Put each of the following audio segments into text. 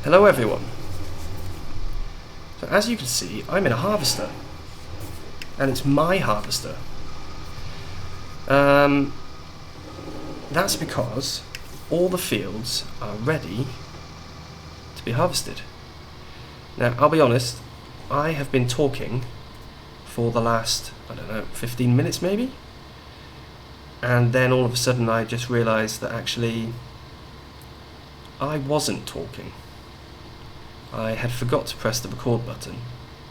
Hello everyone. So as you can see, I'm in a harvester. And it's my harvester. That's because all the fields are ready to be harvested. Now, I'll be honest, I have been talking for the last, 15 minutes maybe? And then all of a sudden I just realised that actually I wasn't talking. I had forgot to press the record button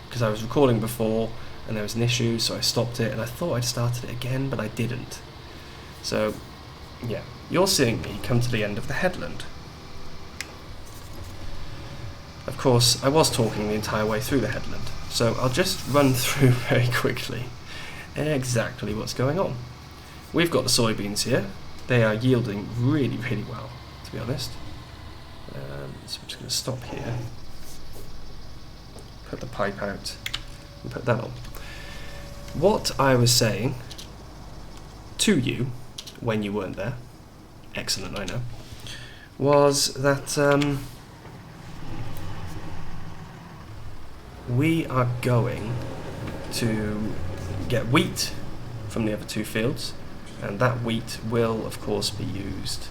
because I was recording before and there was an issue, so I stopped it and I thought I'd started it again, but I didn't. So, yeah, you're seeing me come to the end of the headland. Of course, I was talking the entire way through the headland, so I'll just run through very quickly exactly what's going on. We've got the soybeans here. They are yielding really, really well, to be honest. So I'm just going to stop here, put the pipe out, and put that on. What I was saying to you when you weren't there, excellent, I know, was that we are going to get wheat from the other two fields, and that wheat will of course be used,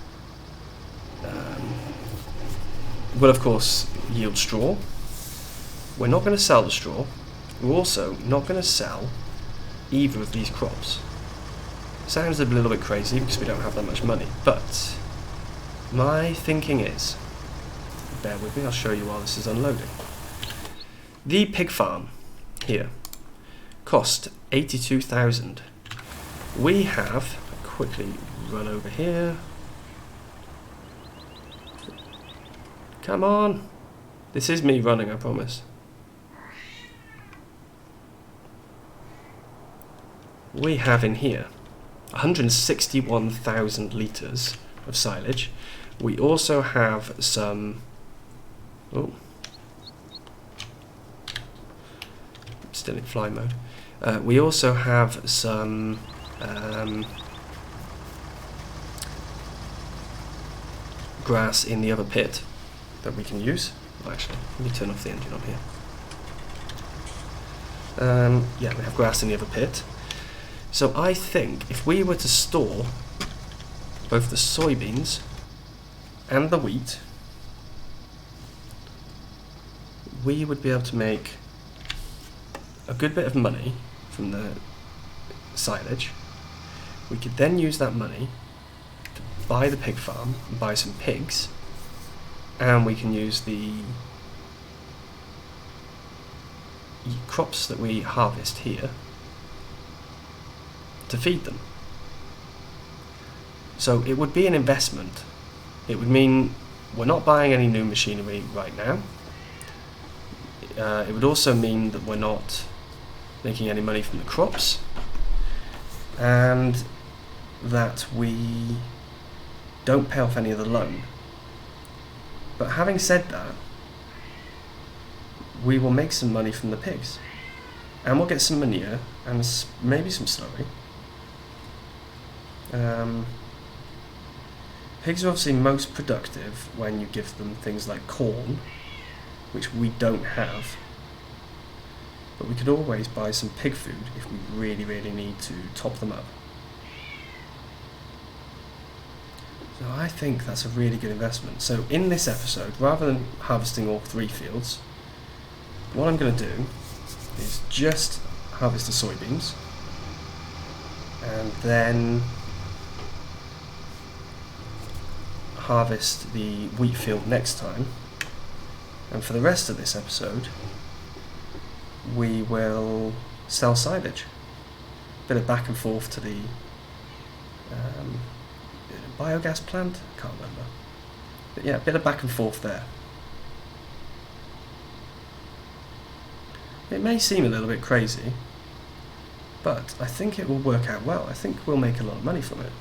will of course yield straw. We're not going to sell the straw. We're also not going to sell either of these crops. Sounds a little bit crazy because we don't have that much money, but my thinking is, bear with me, I'll show you while this is unloading. The pig farm here cost 82,000. We have, quickly run over here. Come on. This is me running, I promise. We have in here 161,000 litres of silage. We also have some... Oh. Still in fly mode. We also have some grass in the other pit that we can use. Actually, let me turn off the engine on here. Yeah, we have grass in the other pit. So I think if we were to store both the soybeans and the wheat, we would be able to make a good bit of money from the silage. We could then use that money to buy the pig farm and buy some pigs, and we can use the crops that we harvest here to feed them. So it would be an investment. It would mean we're not buying any new machinery right now. It would also mean that we're not making any money from the crops, and that we don't pay off any of the loan. But having said that, we will make some money from the pigs, and we'll get some manure and maybe some slurry. Pigs are obviously most productive when you give them things like corn, which we don't have. But we could always buy some pig food if we really, really need to top them up. So I think that's a really good investment. So in this episode, rather than harvesting all three fields, what I'm going to do is just harvest the soybeans, and then harvest the wheat field next time. And for the rest of this episode, we will sell silage. Bit of back and forth to the biogas plant? Can't remember. But yeah, a bit of back and forth there. It may seem a little bit crazy, but I think it will work out well. I think we'll make a lot of money from it.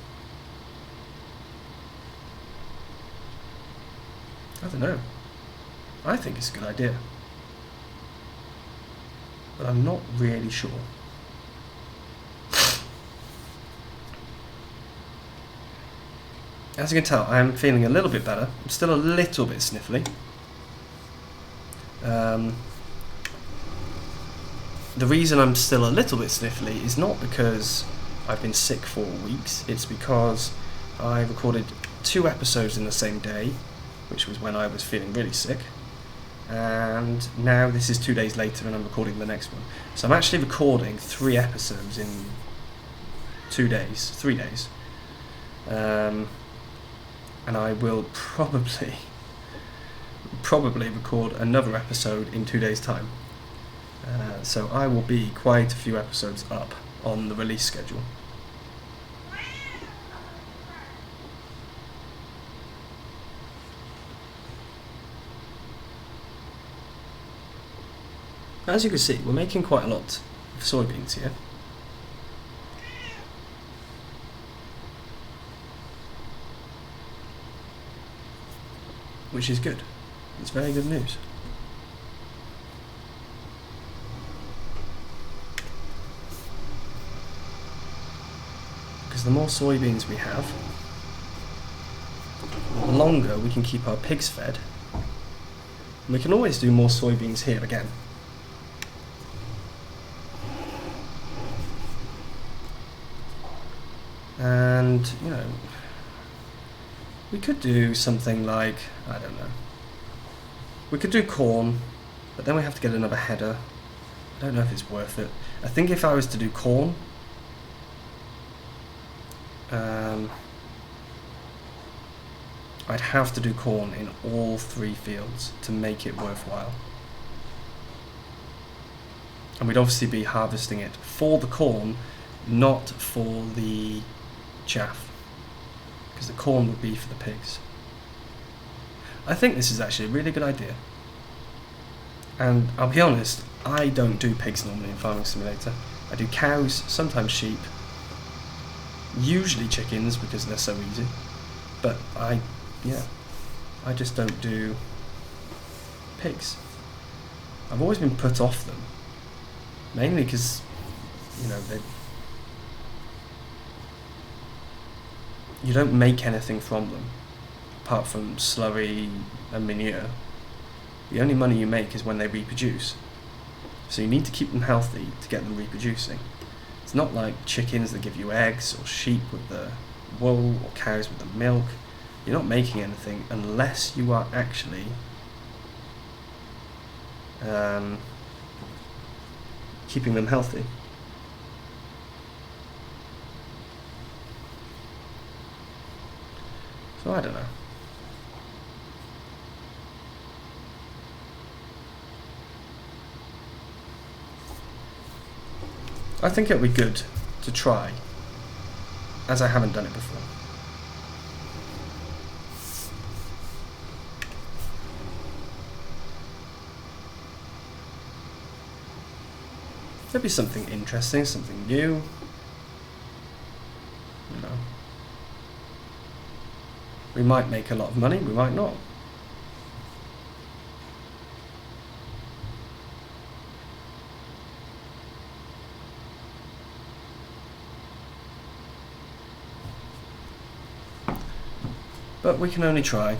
I don't know. I think it's a good idea, but I'm not really sure. As you can tell, I'm feeling a little bit better. I'm still a little bit sniffly, The reason I'm still a little bit sniffly is not because I've been sick for weeks, it's because I recorded 2 episodes in the same day, which was when I was feeling really sick, and now this is 2 days later and I'm recording the next one. So I'm actually recording 3 episodes in 3 days. And I will probably record another episode in 2 days' time. So I will be quite a few episodes up on the release schedule. As you can see, we're making quite a lot of soybeans here. Which is good. It's very good news. Because the more soybeans we have, the longer we can keep our pigs fed. And we can always do more soybeans here again. And, you know, we could do something like, I don't know, we could do corn, but then we have to get another header. I don't know if it's worth it. I think if I was to do corn, I'd have to do corn in all 3 fields to make it worthwhile. And we'd obviously be harvesting it for the corn, not for the chaff, because the corn would be for the pigs. I think this is actually a really good idea. And I'll be honest, I don't do pigs normally in Farming Simulator. I do cows, sometimes sheep, usually chickens because they're so easy. But I just don't do pigs. I've always been put off them, mainly because, you know, you don't make anything from them apart from slurry and manure. The only money you make is when they reproduce. So you need to keep them healthy to get them reproducing. It's not like chickens that give you eggs, or sheep with the wool, or cows with the milk. You're not making anything unless you are actually keeping them healthy. So I don't know. I think it would be good to try, as I haven't done it before. There'll be something interesting, something new. You know. We might make a lot of money, we might not. But we can only try.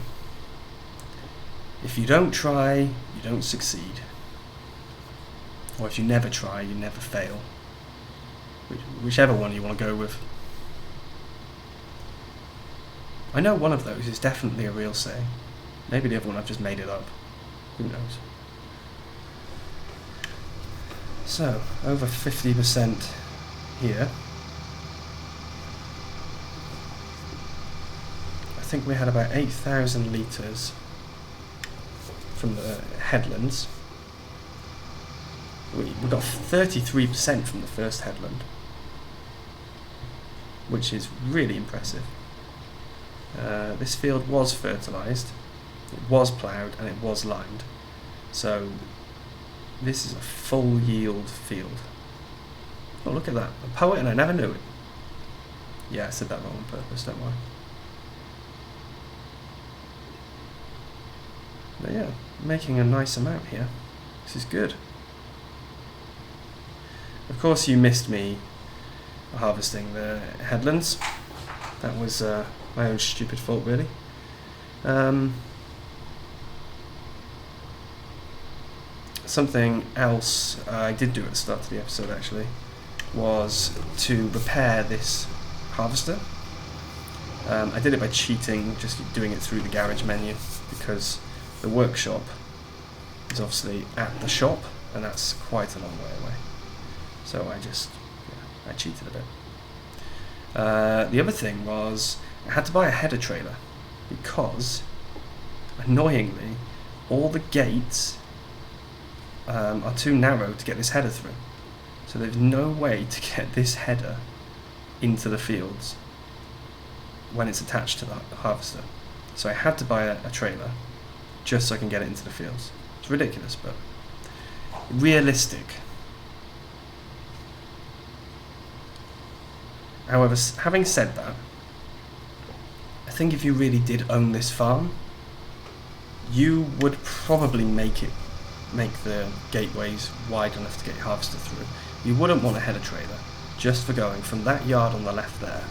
If you don't try, you don't succeed. Or if you never try, you never fail. Whichever one you want to go with. I know one of those is definitely a real saying. Maybe the other one I've just made it up. Who knows? So, over 50% here. I think we had about 8,000 litres from the headlands. We got 33% from the first headland, which is really impressive. This field was fertilised, it was ploughed, and it was limed. So this is a full yield field. Oh, look at that. A poet and I never knew it. Yeah, I said that wrong on purpose, don't worry. But yeah, making a nice amount here. This is good. Of course you missed me harvesting the headlands. That was my own stupid fault, really. something else I did do at the start of the episode actually was to repair this harvester. I did it by cheating, just doing it through the garage menu, because the workshop is obviously at the shop, and that's quite a long way away. So I cheated a bit. The other thing was I had to buy a header trailer because, annoyingly, all the gates are too narrow to get this header through. So there's no way to get this header into the fields when it's attached to the harvester. So I had to buy a trailer just so I can get it into the fields. It's ridiculous, but realistic. However, having said that, I think if you really did own this farm, you would probably make the gateways wide enough to get your harvester through. You wouldn't want a header trailer just for going from that yard on the left there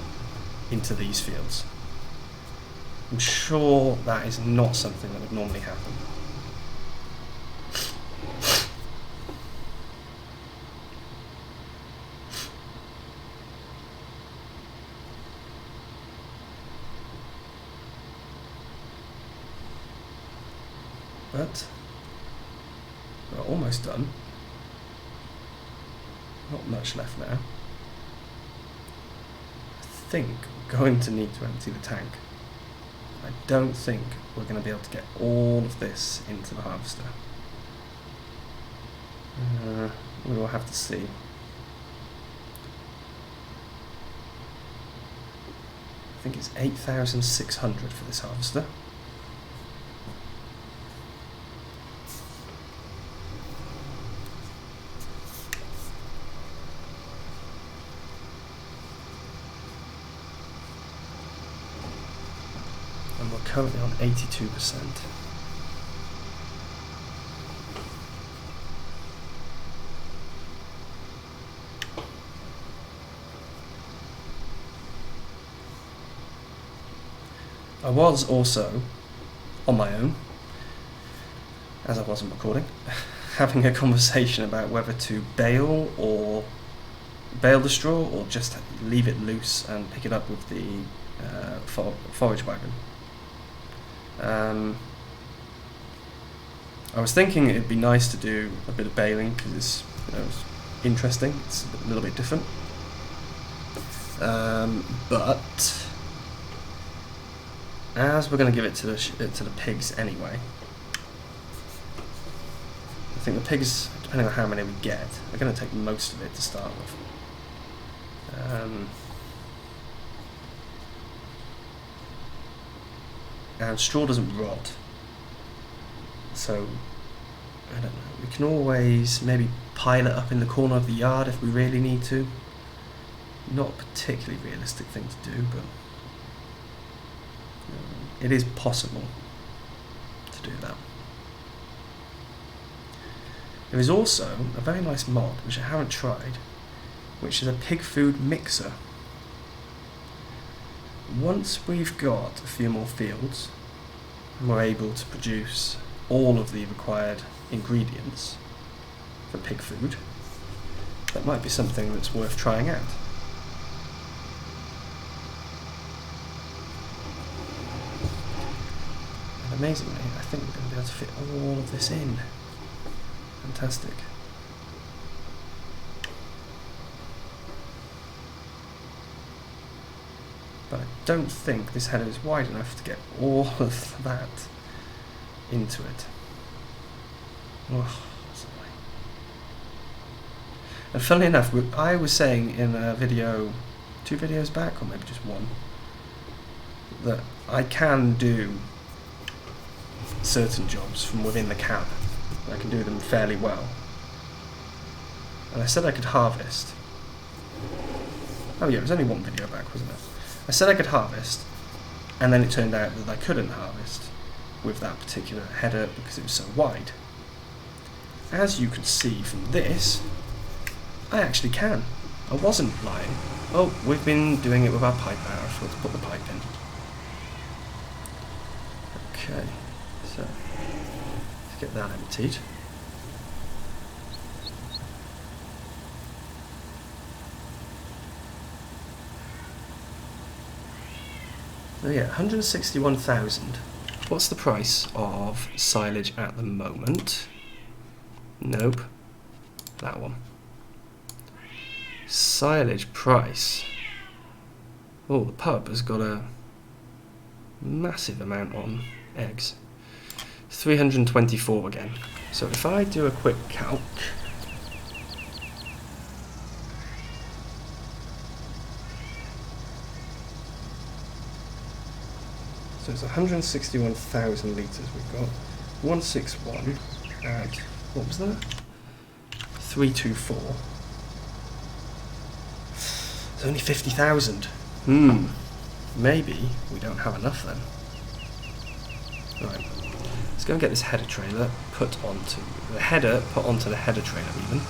into these fields. I'm sure that is not something that would normally happen. But we're almost done. Not much left now. I think we're going to need to empty the tank. I don't think we're going to be able to get all of this into the harvester. We will have to see. I think it's 8,600 for this harvester. And we're currently on 82%. I was also, on my own, as I wasn't recording, having a conversation about whether to bale the straw or just leave it loose and pick it up with the forage wagon. I was thinking it'd be nice to do a bit of baling because it's, it's interesting. It's a little bit different, but as we're going to give it to the pigs anyway, I think the pigs, depending on how many we get, are going to take most of it to start with. And straw doesn't rot, so I don't know, we can always maybe pile it up in the corner of the yard if we really need to. Not a particularly realistic thing to do, but it is possible to do that. There is also a very nice mod, which I haven't tried, which is a pig food mixer. Once we've got a few more fields and we're able to produce all of the required ingredients for pig food, that might be something that's worth trying out. And amazingly, I think we're going to be able to fit all of this in. Fantastic. But I don't think this header is wide enough to get all of that into it. Oh, sorry. And funnily enough, I was saying in a video, 2 videos back, or maybe just one, that I can do certain jobs from within the cab. I can do them fairly well. And I said I could harvest. Oh yeah, it was only 1 video back, wasn't it? I said I could harvest, and then it turned out that I couldn't harvest with that particular header because it was so wide. As you can see from this, I actually can. I wasn't lying. Oh, we've been doing it with our pipe out. I forgot to put the pipe in. Okay, so let's get that emptied. Oh yeah, 161,000. What's the price of silage at the moment? Nope. That one. Silage price. Oh, the pub has got a massive amount on eggs. 324 again. So if I do a quick calc, so it's 161,000 litres we've got. 161 at, what was that? 324. It's only 50,000. Maybe we don't have enough then. Right. Let's go and get this header trailer put onto the header trailer even.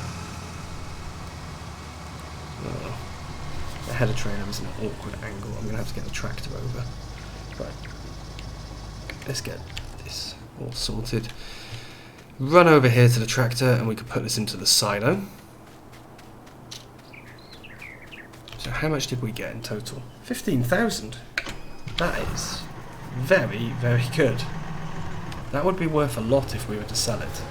Oh, the header trailer is an awkward angle. I'm going to have to get the tractor over. Right. Let's get this all sorted. Run over here to the tractor and we can put this into the silo. So how much did we get in total? 15,000. That is very, very good. That would be worth a lot if we were to sell it.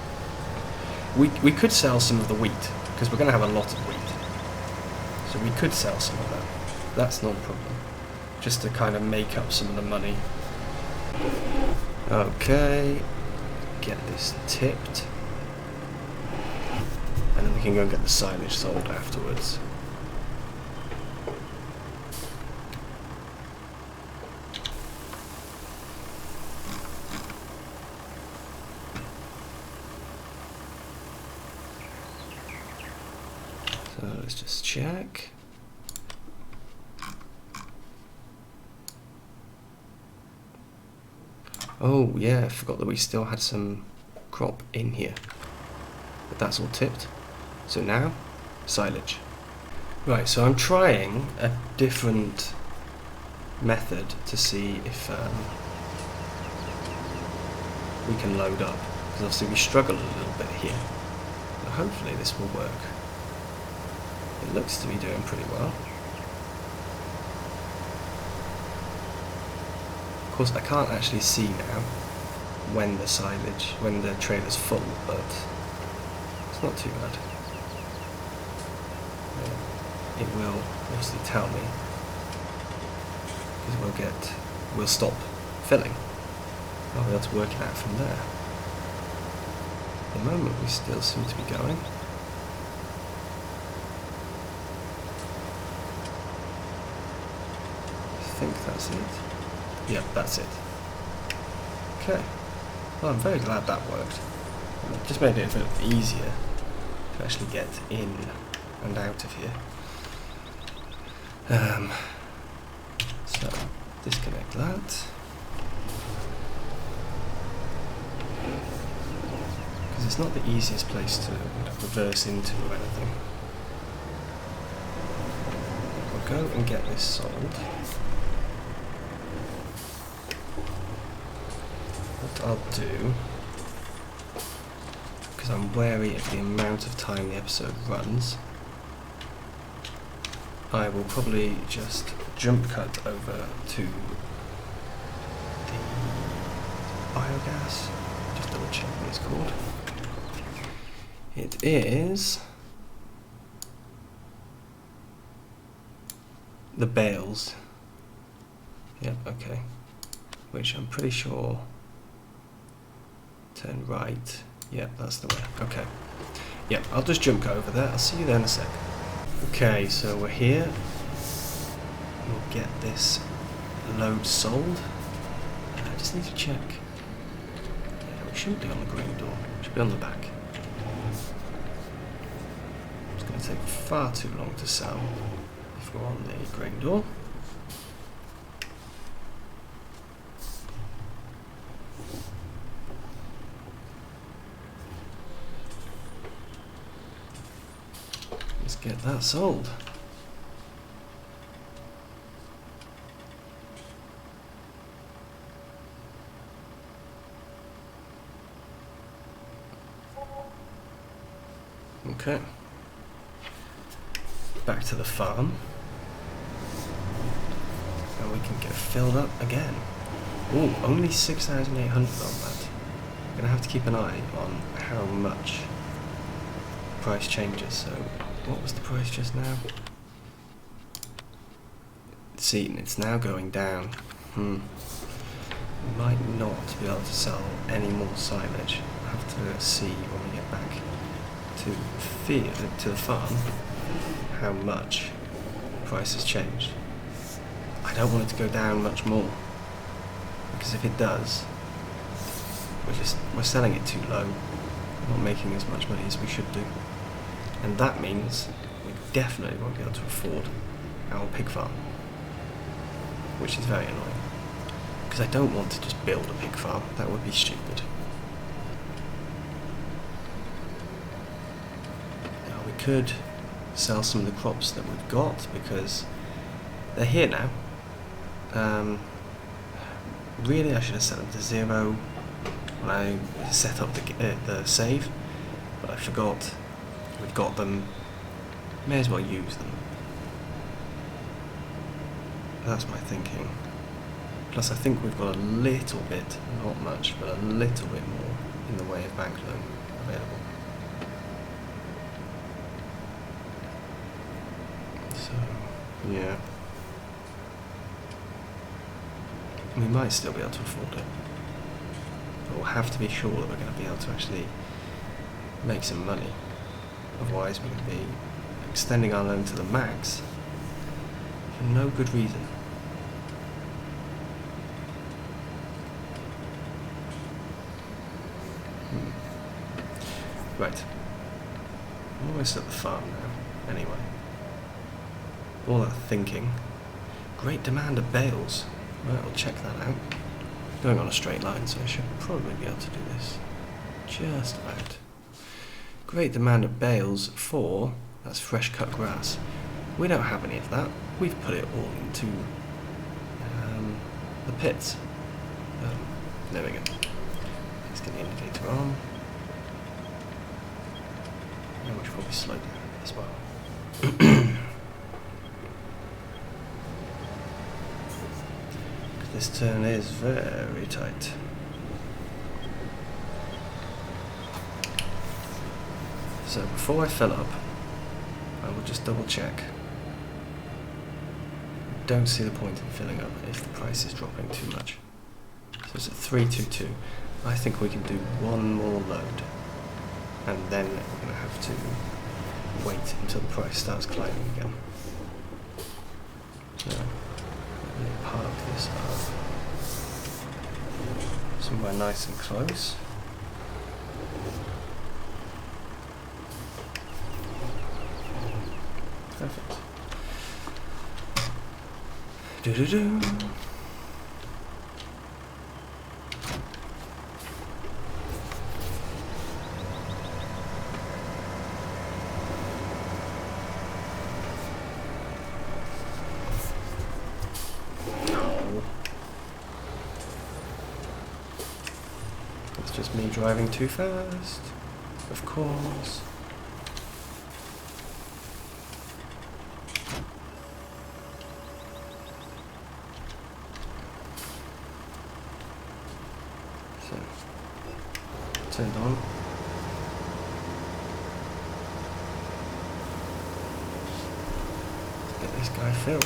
We could sell some of the wheat, because we're going to have a lot of wheat. So we could sell some of that. That's not a problem. Just to kind of make up some of the money. Okay. Get this tipped. And then we can go and get the silage sold afterwards. So let's just check. Oh yeah, I forgot that we still had some crop in here. But that's all tipped. So now, silage. Right, so I'm trying a different method to see if we can load up. Because obviously we struggle a little bit here. But hopefully this will work. It looks to be doing pretty well. Of course, I can't actually see now when the trailer's full, but it's not too bad. It will obviously tell me, because we'll stop filling. I'll be able to work it out from there. At the moment, we still seem to be going. I think that's it. Yep, that's it. Okay. Well, I'm very glad that worked. It just made it a bit easier to actually get in and out of here. So, disconnect that. Because it's not the easiest place to reverse into or anything. We'll go and get this sold. What I'll do, because I'm wary of the amount of time the episode runs, I will probably just jump cut over to the biogas. Just double check what it's called. It is the bales. Yep, okay. Which I'm pretty sure. Turn right. Yep, that's the way. Okay. Yep, I'll just jump over there. I'll see you there in a sec. Okay, so we're here. We'll get this load sold. I just need to check. Yeah, we shouldn't be on the green door. We should be on the back. It's going to take far too long to sell if we're on the green door. Let's get that sold. Okay. Back to the farm. And we can get filled up again. Ooh, only 6,800 on that. I'm going to have to keep an eye on how much price changes. So, what was the price just now? See, it's now going down. We might not be able to sell any more silage. I'll have to see when we get back to the farm how much price has changed. I don't want it to go down much more, because if it does, we're selling it too low. We're not making as much money as we should do, and that means we definitely won't be able to afford our pig farm, which is very annoying, because I don't want to just build a pig farm. That would be stupid. Now we could sell some of the crops that we've got, because they're here now. Really, I should have set them to 0 when I set up the save, but I forgot. We've got them. May as well use them. That's my thinking. Plus, I think we've got a little bit, not much, but a little bit more in the way of bank loan available. So, yeah. We might still be able to afford it, but we'll have to be sure that we're going to be able to actually make some money. Otherwise, we're going to be extending our loan to the max for no good reason. Right. I'm almost at the farm now, anyway. All that thinking. Great demand of bales. Right, we'll check that out. Going on a straight line, so I should probably be able to do this. Just about. Great demand of bales for, that's fresh cut grass. We don't have any of that. We've put it all into the pits. There we go. Let's get the indicator on. And we should probably slow down as well. This turn is very tight. So before I fill up, I will just double check. Don't see the point in filling up if the price is dropping too much. So it's at 322. I think we can do one more load, and then we're going to have to wait until the price starts climbing again. So, let me park this up somewhere nice and close. Perfect. Do-do-do. It's just me driving too fast, of course. So, turned on. Let's get this guy filled.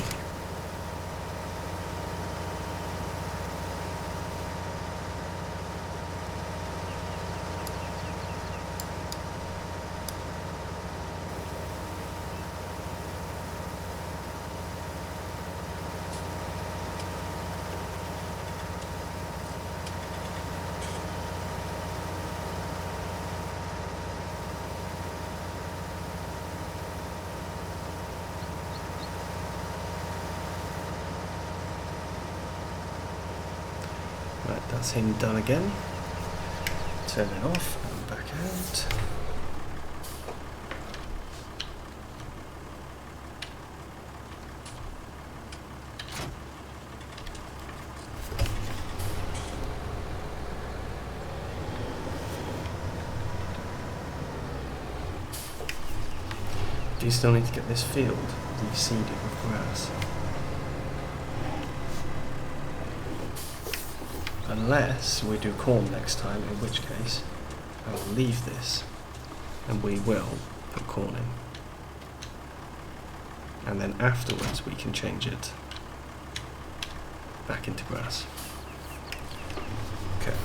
Right, that's him done again. Turn it off and back out. Do you still need to get this field reseeded with grass? Unless we do corn next time, in which case I will leave this and we will put corn in. And then afterwards we can change it back into grass. Okay,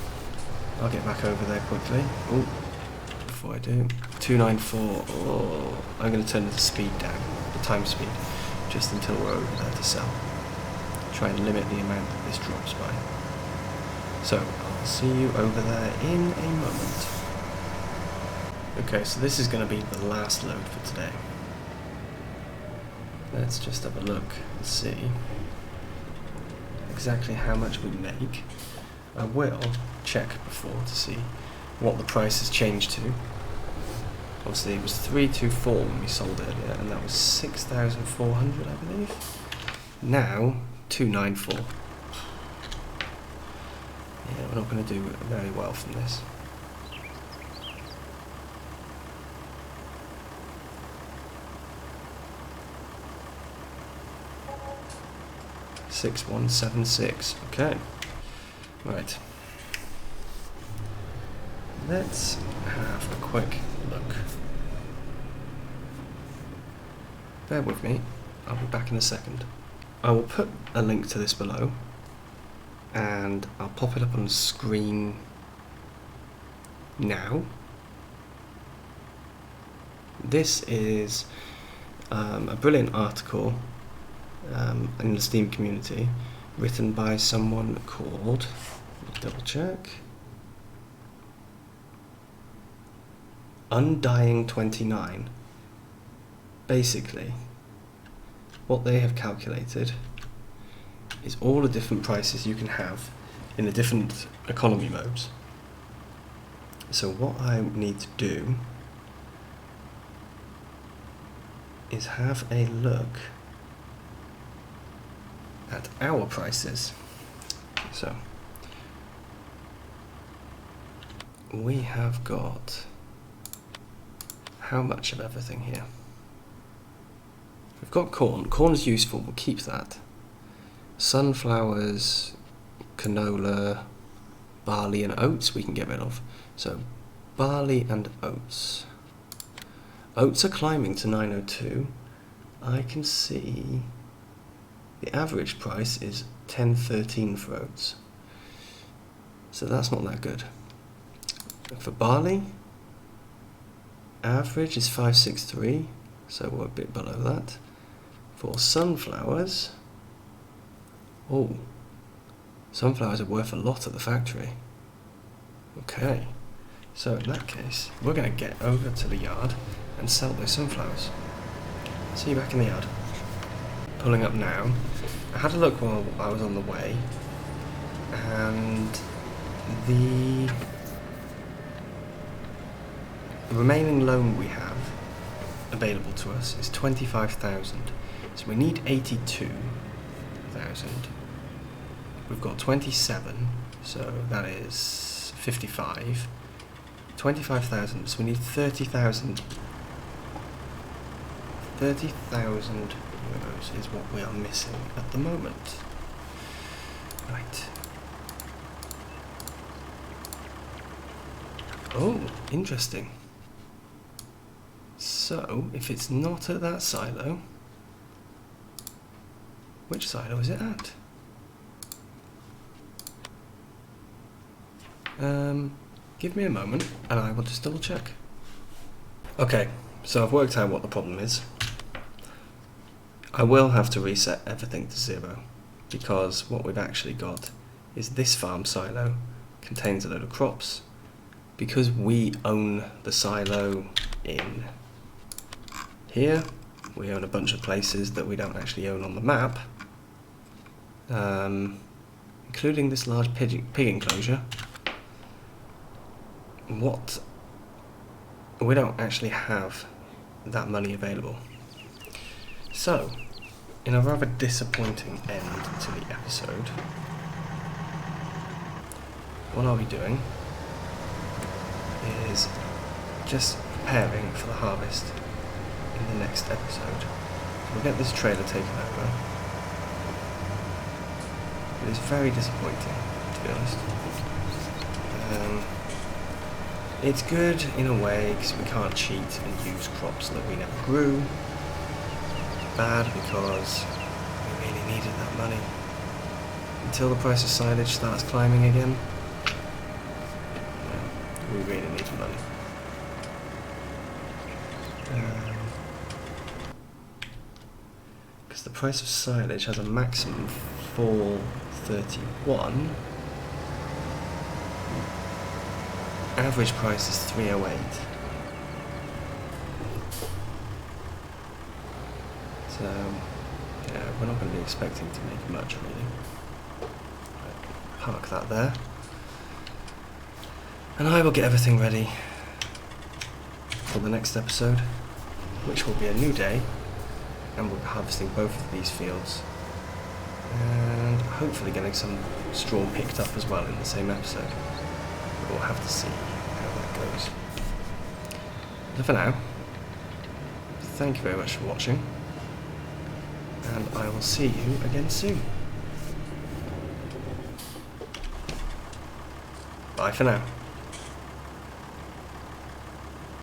I'll get back over there quickly. Oh, before I do, 294. Oh, I'm going to turn the speed down, the time speed, just until we're over there to sell. Try and limit the amount that this drops by. So, I'll see you over there in a moment. Okay, so this is going to be the last load for today. Let's just have a look and see exactly how much we make. I will check before to see what the price has changed to. Obviously it was 324 when we sold earlier, and that was 6,400 I believe. Now 294. Yeah, we're not going to do very well from this. $6,176. Okay. Right. Let's have a quick look. Bear with me. I'll be back in a second. I will put a link to this below, and I'll pop it up on the screen now. This is a brilliant article in the Steam community, written by someone called, let me double check, Undying29. Basically, what they have calculated is all the different prices you can have in the different economy modes. So what I need to do is have a look at our prices. So we have got how much of everything here? We've got corn. Corn is useful, we'll keep that. Sunflowers, canola, barley and oats we can get rid of. So barley and oats. Oats are climbing to 902. I can see the average price is 10.13 for oats. So that's not that good. For barley, average is 5.63, so we're a bit below that. For sunflowers, oh, sunflowers are worth a lot at the factory. Okay, so in that case, we're going to get over to the yard and sell those sunflowers. See you back in the yard. Pulling up now. I had a look while I was on the way, and the remaining loan we have available to us is 25,000. So we need 82,000. We've got 27, so that is 55. 25,000, so we need 30,000. 30,000 euros is what we are missing at the moment. Right. Oh, interesting. So, if it's not at that silo, which silo is it at? Give me a moment and I will just double check. Okay, so I've worked out what the problem is. I will have to reset everything to 0 because what we've actually got is this farm silo contains a load of crops. Because we own the silo in here, we own a bunch of places that we don't actually own on the map, including this large pig enclosure. What we don't actually have that money available. So, in a rather disappointing end to the episode, what I'll be doing is just preparing for the harvest in the next episode. We'll get this trailer taken over. It is very disappointing to to be honest. It's good in a way because we can't cheat and use crops that we never grew. Bad because we really needed that money. Until the price of silage starts climbing again, yeah, we really need the money. Because the price of silage has a maximum 431. Average price is 308. So, yeah, we're not going to be expecting to make much really. Park that there. And I will get everything ready for the next episode, which will be a new day, and we'll be harvesting both of these fields. And hopefully getting some straw picked up as well in the same episode. We'll have to see how that goes. But for now, thank you very much for watching, and I will see you again soon. Bye for now.